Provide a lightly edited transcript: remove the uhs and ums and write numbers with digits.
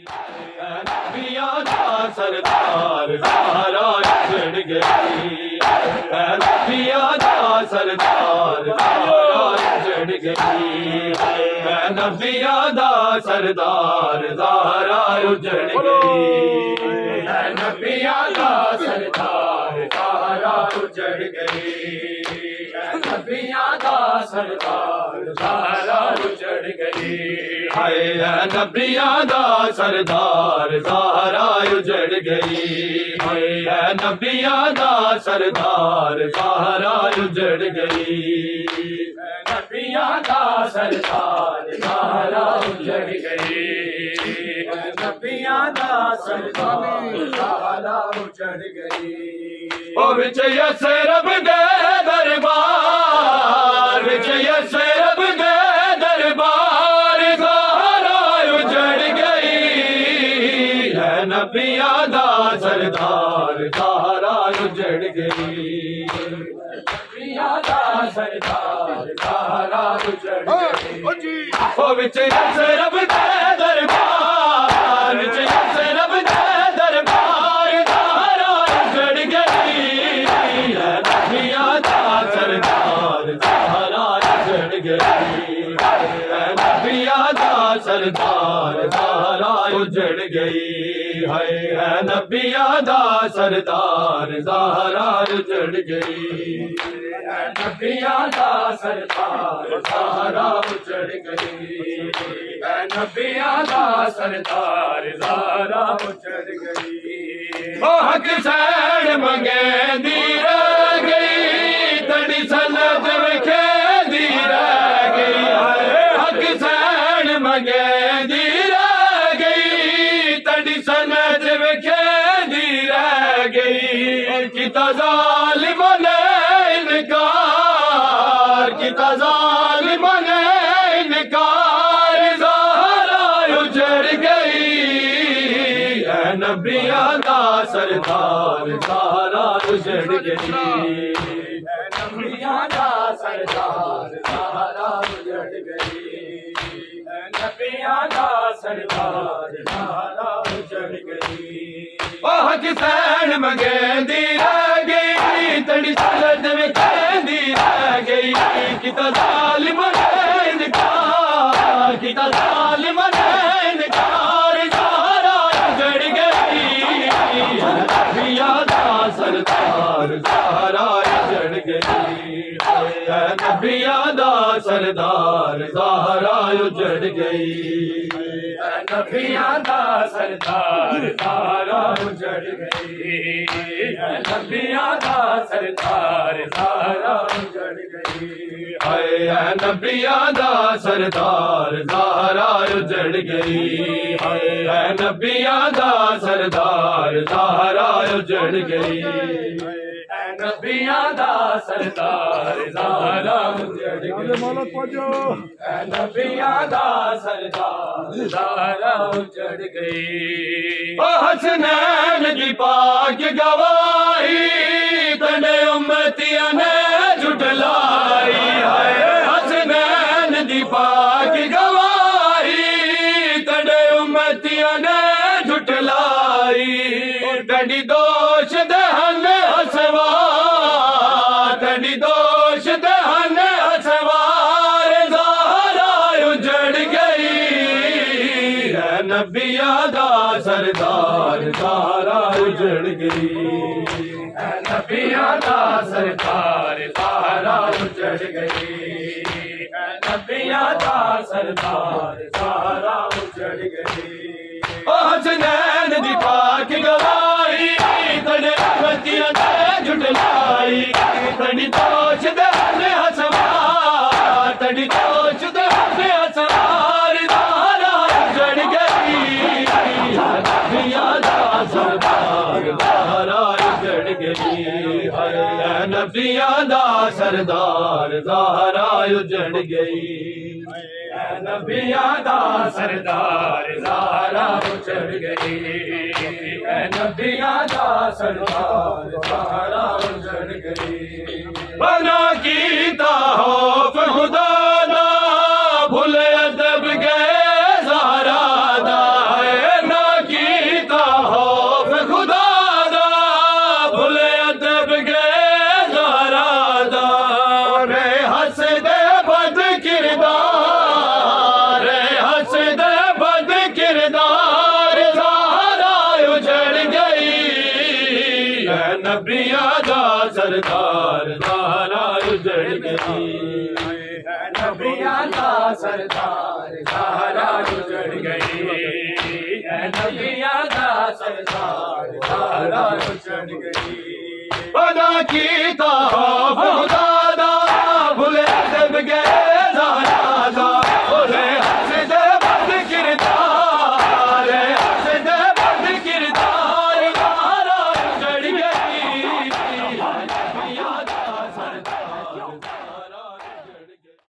नबियां दा सरदार ज़हरा उजड़ गई, नबियां दा सरदार ज़हरा उजड़ गई, नबियां दा सरदार ज़हरा उजड़ गई, नबियां दा सरदार ज़हरा उजड़ गई, नबियां दा सरदार ज़हरा उजड़ गई, हाय नबियां दा सरदार ज़हरा उजड़ गई, हाय नबियां दा सरदार ज़हरा उजड़ गई, नबियां दा सरदार ज़हरा उजड़ गई, नबियां दा सरदार ज़हरा उजड़ गई। ओ विच यसरब दे दरबार, विच यसरब दे दरबार ज़हरा उजड़ गई, है नबियां दा सरदार ज़हरा उजड़ गई, नबियां दा सरदार ज़हरा उजड़ गई। ओ विच यसरब दे दरबार, विच यसरब दे दरबार ज़हरा उजड़ गई, है नबियां दा सरदार ज़हरा उजड़ गई, है नबियां दा सरदार ज़हरा उजड़ गई, है नबियां दा सरदार ज़हरा उजड़ गई, नबियां दा सरदार ज़हरा उजड़ गई, नबियां दा सरदार ज़हरा उजड़ गई। ओ हक सैन मंगेंदी रह गई, तड़ी सनत विखेंदी रह गई, हक सैन मंगेंदी रह गई, तड़ी सनत विखेंदी रह गई, किता ज़ालिम ने इनकार, किता ज़ालिम ने इनकार ज़हरा उजड़ गई, है नबियां दा सरदार ज़हरा उजड़ गई, नबियां दा सरदार ज़हरा उजड़ गई, नबियां दा सरदार ज़हरा उजड़ गई। ओ हक सैन मंगेंदी रह गई, तड़ी सनत विखेंदी रह गई, किता ज़ालिम ने इनकार, किता ज़ालिम ने इनकार ज़हरा उजड़ गई, नबियां दा सरदार ज़हरा उजड़ गई, नबियां दा सरदार ज़हरा उजड़ गई, नबियां दा सरदार ज़हरा उजड़ गई, नबियां दा सरदार ज़हरा उजड़ गई, हाय नबियां दा सरदार ज़हरा उजड़ गई, हाय नबियां दा सरदार ज़हरा उजड़ गई, नबियां दा सरदार ज़हरा उजड़ गई, नबियां दा सरदार ज़हरा उजड़ गई। ओ हसनैन दी पाक गवाही, तने उम्मतियां ने झुठलाई, हाय हसनैन दी पाक गवाही, तने उम्मतियां ने झुठलाई, तड़ी दोष दहन हसवा, तड़ी दोष दहन हसवार ज़हरा उजड़ गई, है नबियां दा सरदार ज़हरा उजड़ गई, नबियां दा सरदार ज़हरा उजड़ गई, नबियां दा सरदार ज़हरा उजड़ गई। ओ हसनैन दी पाक गवाही, तड़े उम्मतियां ने झुठलाई, तड़ी दोष दहन हसवार, तड़ी दोष दहन हसवार ज़हरा उजड़ गई, नबियां दा सरदार ज़हरा उजड़ गई, नबियां दा सरदार ज़हरा उजड़ गई, नबियां दा सरदार ज़हरा उजड़ गई, नबियां दा सरदार ज़हरा उजड़ गई। बना कीता खौफ खुदा दा, भुले अदब गए ज़हरा दा, ना नबियां दा सरदार ज़हरा उजड़ गई, नबियां दा सरदार ज़हरा उजड़ गई। पता कीता खुदा दा भुले सब गए